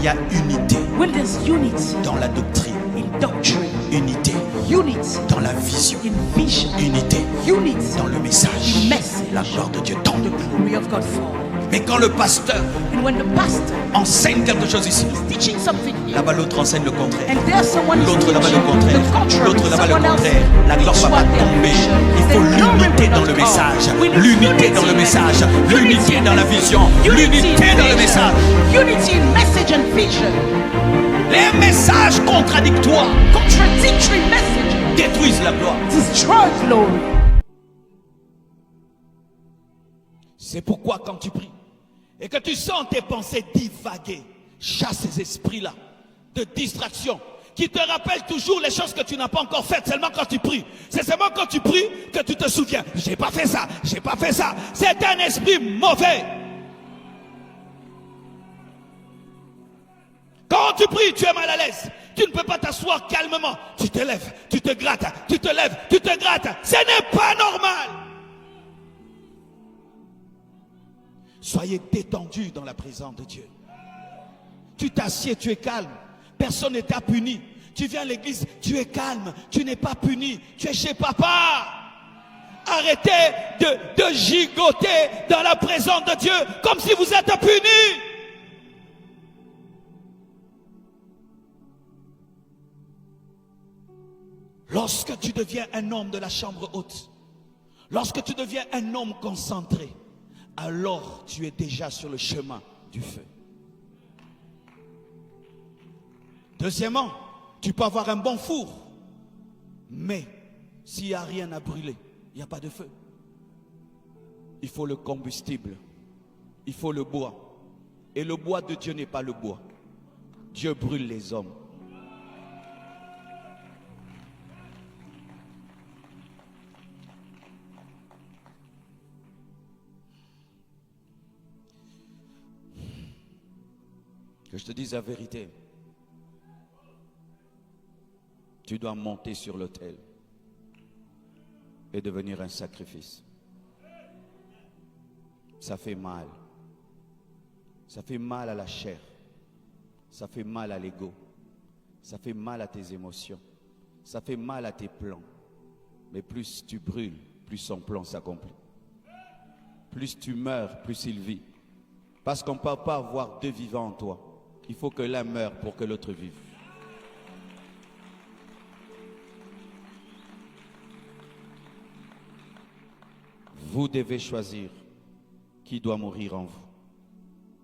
il y a unité when there's unity dans la doctrine, in doctrine, unité unity dans la vision, in vision, unité unity dans le message, message, la gloire de Dieu tombe. the glory of God fall. Mais quand le pasteur And when the pastor enseigne quelque chose ici, is teaching something here, là-bas l'autre enseigne le contraire, and there's someone who's l'autre là-bas le teaching contraire, the contrary, l'autre là-bas le someone else contraire, la gloire teach va what pas they're tomber. preaching, Il faut the glory l'unité will dans not le come. message, We need l'unité unity dans le in message, unity l'unité in dans la message, vision, unity in l'unité dans le vision, message. unity in message and vision. Les messages contradictoires Contradictory messages détruisent la gloire. destroy glory. C'est pourquoi quand tu pries et que tu sens tes pensées divaguer, chasse ces esprits-là de distraction qui te rappellent toujours les choses que tu n'as pas encore faites seulement quand tu pries. C'est seulement quand tu pries que tu te souviens. J'ai pas fait ça, j'ai pas fait ça. C'est un esprit mauvais. Quand tu pries, tu es mal à l'aise. Tu ne peux pas t'asseoir calmement. Tu te lèves, tu te grattes, tu te lèves, tu te grattes. Ce n'est pas normal. Soyez détendus dans la présence de Dieu. Tu t'assieds, tu es calme. Personne ne t'a puni. Tu viens à l'église, tu es calme. Tu n'es pas puni. Tu es chez papa. Arrêtez de gigoter dans la présence de Dieu comme si vous êtes punis. Lorsque tu deviens un homme de la chambre haute, lorsque tu deviens un homme concentré, alors tu es déjà sur le chemin du feu. Deuxièmement, tu peux avoir un bon four, mais s'il n'y a rien à brûler, il n'y a pas de feu. Il faut le combustible, il faut le bois. Et le bois de Dieu n'est pas le bois. Dieu brûle les hommes. Que je te dise la vérité. Tu dois monter sur l'autel et devenir un sacrifice. Ça fait mal. Ça fait mal à la chair. Ça fait mal à l'ego. Ça fait mal à tes émotions. Ça fait mal à tes plans. Mais plus tu brûles, plus son plan s'accomplit. Plus tu meurs, plus il vit. Parce qu'on ne peut pas avoir deux vivants en toi. Il faut que l'un meure pour que l'autre vive. Vous devez choisir qui doit mourir en vous.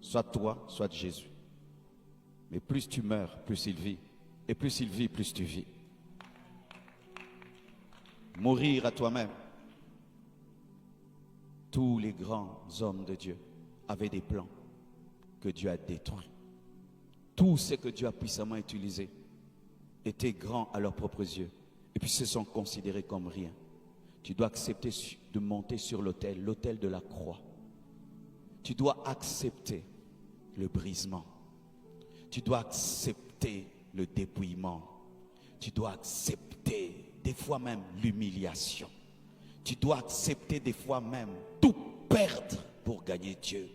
Soit toi, soit Jésus. Mais plus tu meurs, plus il vit. Et plus il vit, plus tu vis. Mourir à toi-même. Tous les grands hommes de Dieu avaient des plans que Dieu a détruits. Tout ce que Dieu a puissamment utilisé étaient grands à leurs propres yeux et puis se sont considérés comme rien. Tu dois accepter de monter sur l'autel de la croix. Tu dois accepter le brisement. Tu dois accepter le dépouillement. Tu dois accepter des fois même l'humiliation. Tu dois accepter des fois même tout perdre pour gagner Dieu.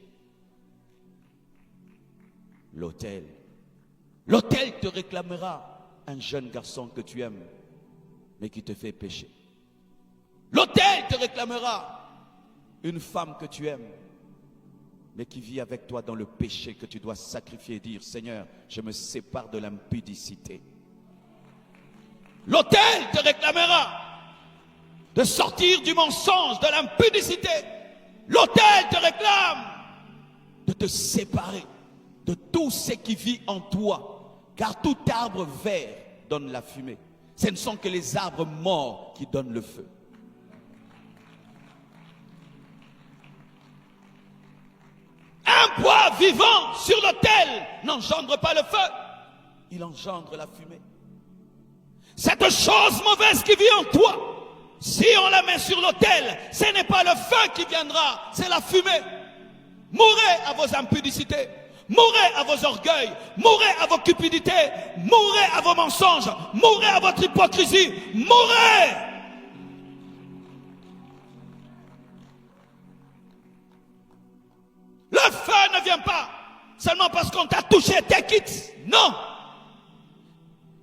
L'autel te réclamera un jeune garçon que tu aimes, mais qui te fait pécher. L'autel te réclamera une femme que tu aimes, mais qui vit avec toi dans le péché que tu dois sacrifier et dire, Seigneur, je me sépare de l'impudicité. L'autel te réclamera de sortir du mensonge, de l'impudicité. L'autel te réclame de te séparer de tout ce qui vit en toi. Car tout arbre vert donne la fumée. Ce ne sont que les arbres morts qui donnent le feu. Un bois vivant sur l'autel n'engendre pas le feu. Il engendre la fumée. Cette chose mauvaise qui vit en toi, si on la met sur l'autel, ce n'est pas le feu qui viendra, c'est la fumée. Mourrez à vos impudicités. Mourrez à vos orgueils, mourrez à vos cupidités, mourrez à vos mensonges, mourrez à votre hypocrisie, mourrez. Le feu ne vient pas seulement parce qu'on t'a touché, t'es quitte. Non.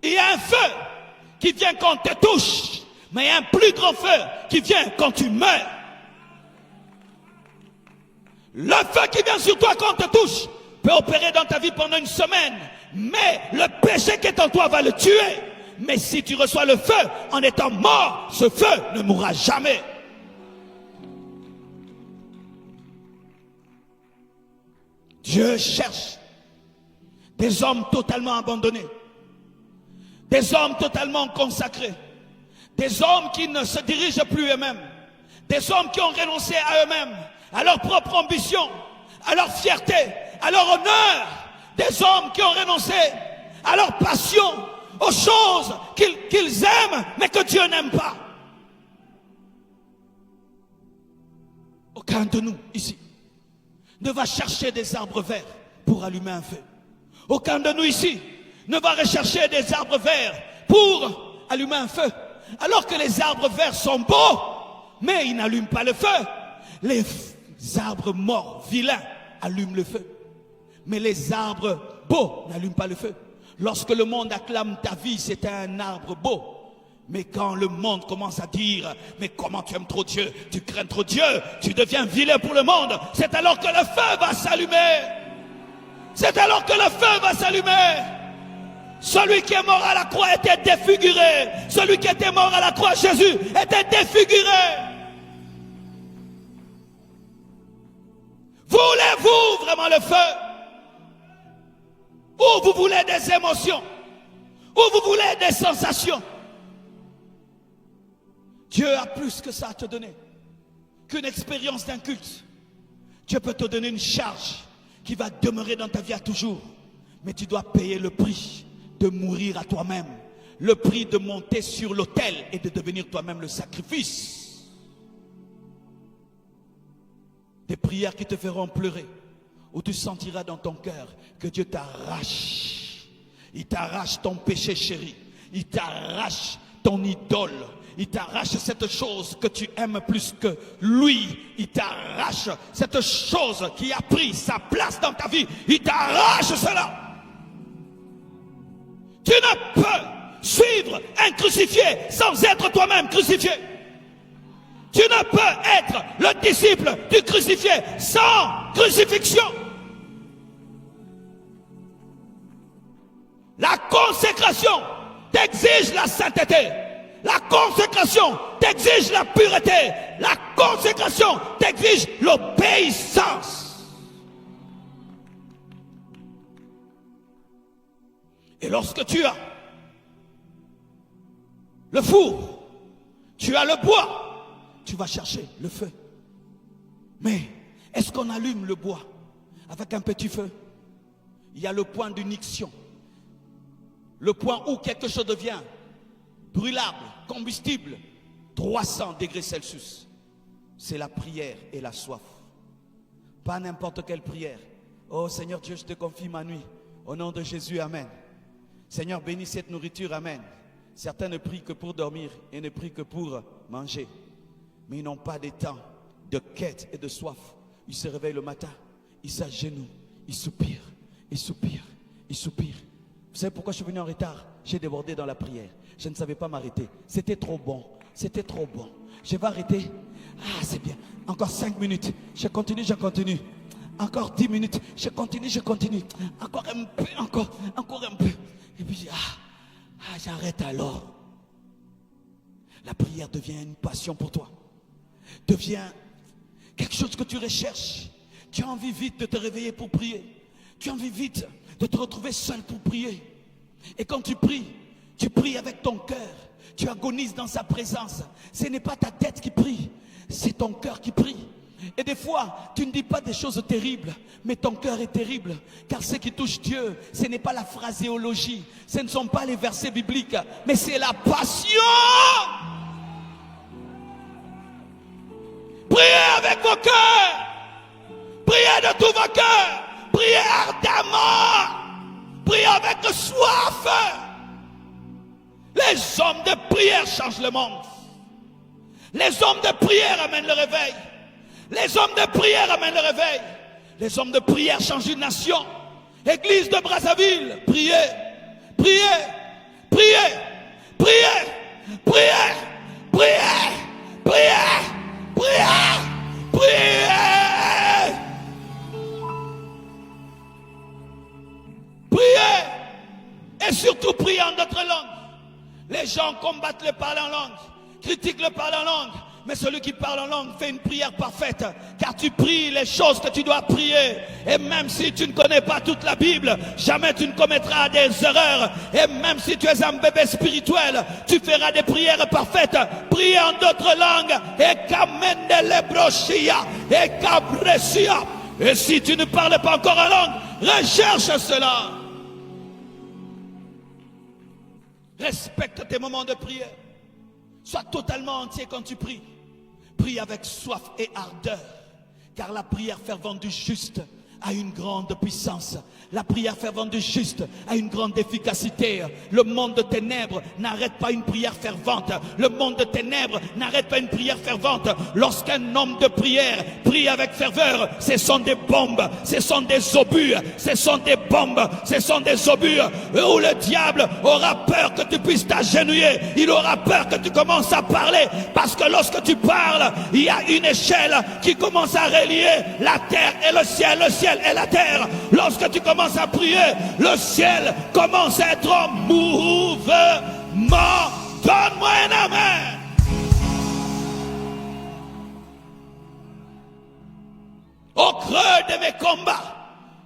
Il y a un feu qui vient quand on te touche, mais il y a un plus grand feu qui vient quand tu meurs. Le feu qui vient sur toi quand on te touche peut opérer dans ta vie pendant une semaine, mais le péché qui est en toi va le tuer. Mais si tu reçois le feu en étant mort, ce feu ne mourra jamais. Dieu cherche des hommes totalement abandonnés, des hommes totalement consacrés, des hommes qui ne se dirigent plus eux-mêmes, des hommes qui ont renoncé à eux-mêmes, à leur propre ambition, à leur fierté, à leur honneur, des hommes qui ont renoncé à leur passion, aux choses qu'ils aiment mais que Dieu n'aime pas. Aucun de nous ici ne va chercher des arbres verts pour allumer un feu. Aucun de nous ici ne va rechercher des arbres verts pour allumer un feu. Alors que les arbres verts sont beaux, mais ils n'allument pas le feu. Les arbres morts, vilains, allument le feu. Mais les arbres beaux n'allument pas le feu. Lorsque le monde acclame ta vie, c'est un arbre beau. Mais quand le monde commence à dire, mais comment tu aimes trop Dieu, tu crains trop Dieu, tu deviens vilain pour le monde, c'est alors que le feu va s'allumer. C'est alors que le feu va s'allumer. Celui qui est mort à la croix était défiguré. Celui qui était mort à la croix, Jésus, était défiguré. Voulez-vous vraiment le feu? Ou vous voulez des émotions? Ou vous voulez des sensations? Dieu a plus que ça à te donner qu'une expérience d'un culte. Dieu peut te donner une charge qui va demeurer dans ta vie à toujours. Mais tu dois payer le prix de mourir à toi-même. Le prix de monter sur l'autel et de devenir toi-même le sacrifice. Des prières qui te feront pleurer, où tu sentiras dans ton cœur que Dieu t'arrache. Il t'arrache ton péché chéri. Il t'arrache ton idole. Il t'arrache cette chose que tu aimes plus que lui. Il t'arrache cette chose qui a pris sa place dans ta vie. Il t'arrache cela. Tu ne peux suivre un crucifié sans être toi-même crucifié. Tu ne peux être le disciple du crucifié sans crucifixion. La consécration t'exige la sainteté. La consécration t'exige la pureté. La consécration t'exige l'obéissance. Et lorsque tu as le four, tu as le bois, tu vas chercher le feu. Mais est-ce qu'on allume le bois avec un petit feu? Il y a le point d'uniction. Le point où quelque chose devient brûlable, combustible, 300 degrés Celsius. C'est la prière et la soif. Pas n'importe quelle prière. Oh Seigneur Dieu, je te confie ma nuit. Au nom de Jésus, amen. Seigneur, bénis cette nourriture, amen. Certains ne prient que pour dormir et ne prient que pour manger. Mais ils n'ont pas de temps de quête et de soif. Ils se réveillent le matin, ils s'agenouillent, ils soupirent, ils soupirent, ils soupirent. Vous savez pourquoi je suis venu en retard? J'ai débordé dans la prière. Je ne savais pas m'arrêter. C'était trop bon. C'était trop bon. Je vais arrêter. Ah, c'est bien. Encore 5 minutes. Je continue, je continue. Encore 10 minutes. Je continue, je continue. Encore un peu, encore un peu. Et puis, j'arrête alors. La prière devient une passion pour toi. Devient quelque chose que tu recherches. Tu as envie vite de te réveiller pour prier. Tu as envie vite de te retrouver seul pour prier. Et quand tu pries avec ton cœur. Tu agonises dans sa présence. Ce n'est pas ta tête qui prie, c'est ton cœur qui prie. Et des fois, tu ne dis pas des choses terribles, mais ton cœur est terrible. Car ce qui touche Dieu, ce n'est pas la phraséologie, ce ne sont pas les versets bibliques, mais c'est la passion. Priez avec vos cœurs. Priez de tout vos cœurs. Priez ardemment. Priez avec soif. Les hommes de prière changent le monde. Les hommes de prière amènent le réveil. Les hommes de prière amènent le réveil. Les hommes de prière changent une nation. Église de Brazzaville, priez, priez, priez, priez, priez, priez, priez, priez, priez, priez, et surtout priez en d'autres langues. Les gens combattent le parler en langue, critiquent le parler en langue. Mais celui qui parle en langue fait une prière parfaite, car tu pries les choses que tu dois prier. Et même si tu ne connais pas toute la Bible, jamais tu ne commettras des erreurs. Et même si tu es un bébé spirituel, tu feras des prières parfaites. Prie en d'autres langues. Et si tu ne parles pas encore en langue, recherche cela. Respecte tes moments de prière. Sois totalement entier quand tu pries. Prie avec soif et ardeur, car la prière fervente du juste a une grande puissance. La prière fervente du juste a une grande efficacité. Le monde de ténèbres n'arrête pas une prière fervente. Le monde de ténèbres n'arrête pas une prière fervente. Lorsqu'un homme de prière prie avec ferveur, ce sont des bombes, ce sont des obus, ce sont des bombes, ce sont des obus où le diable aura peur que tu puisses t'agenouiller. Il aura peur que tu commences à parler, parce que lorsque tu parles, il y a une échelle qui commence à relier la terre et le ciel et la terre. Lorsque tu commences à prier, le ciel commence à être en mouvement. Donne-moi un amen. Au creux de mes combats,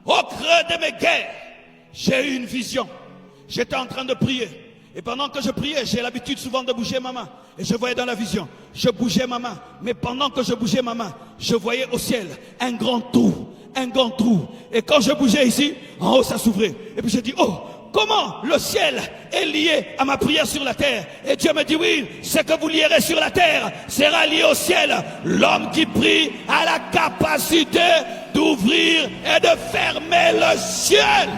au creux de mes guerres, j'ai eu une vision. J'étais en train de prier. Et pendant que je priais, j'ai l'habitude souvent de bouger ma main. Et je voyais dans la vision, je bougeais ma main. Mais pendant que je bougeais ma main, je voyais au ciel un grand trou. Un grand trou. Et quand je bougeais ici, en haut ça s'ouvrait. Et puis j'ai dit, oh, comment le ciel est lié à ma prière sur la terre? Et Dieu me dit, oui, ce que vous lierez sur la terre sera lié au ciel. L'homme qui prie a la capacité d'ouvrir et de fermer le ciel.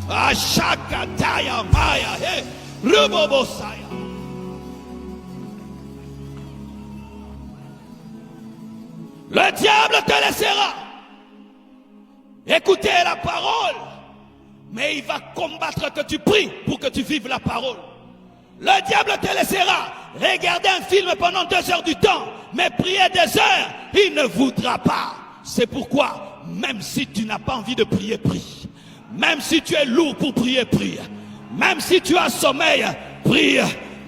À chaque taille, maya, rebobosaya. Le diable te laissera écouter la parole, mais il va combattre que tu pries pour que tu vives la parole. Le diable te laissera regarder un film pendant 2 heures du temps, mais prier des heures, il ne voudra pas. C'est pourquoi, même si tu n'as pas envie de prier, prie. Même si tu es lourd pour prier, prie. Même si tu as sommeil, prie.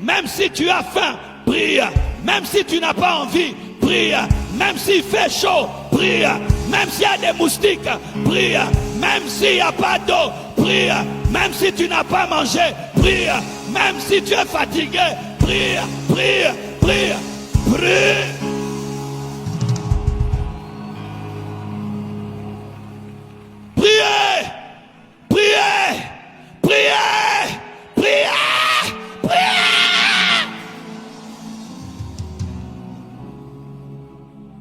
Même si tu as faim, prie. Même si tu n'as pas envie, prie. Même s'il fait chaud, prie. Même s'il y a des moustiques, prie. Même s'il n'y a pas d'eau, prie. Même si tu n'as pas mangé, prie. Même si tu es fatigué, prie, prie, prie, prie. Priez, priez, priez, priez, priez.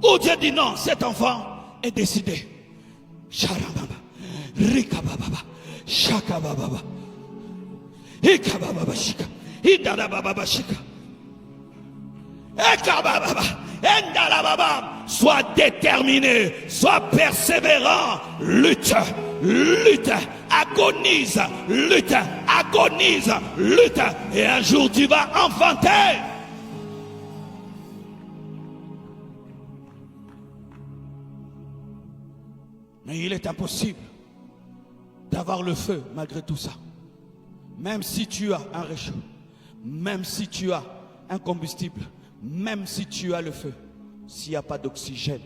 Où Dieu dit non, cet enfant est décidé. Sharababa, Rikababa, Shakababa, Ikababa Shika, Idarababa Shika, Ekababa, Endalababa. Sois déterminé, sois persévérant, lutte, lutte, agonise, lutte, agonise, lutte, et un jour tu vas enfanter. Mais il est impossible d'avoir le feu malgré tout ça. Même si tu as un réchaud, même si tu as un combustible, même si tu as le feu, s'il n'y a pas d'oxygène,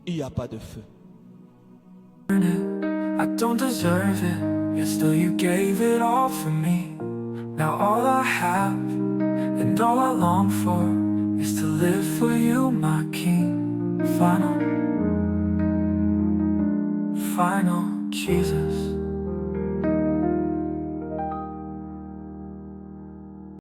il n'y a pas de feu. I don't deserve it, yet still you gave it all for me. Now all I have and all I long for is to live for you, my King. Final, Jesus.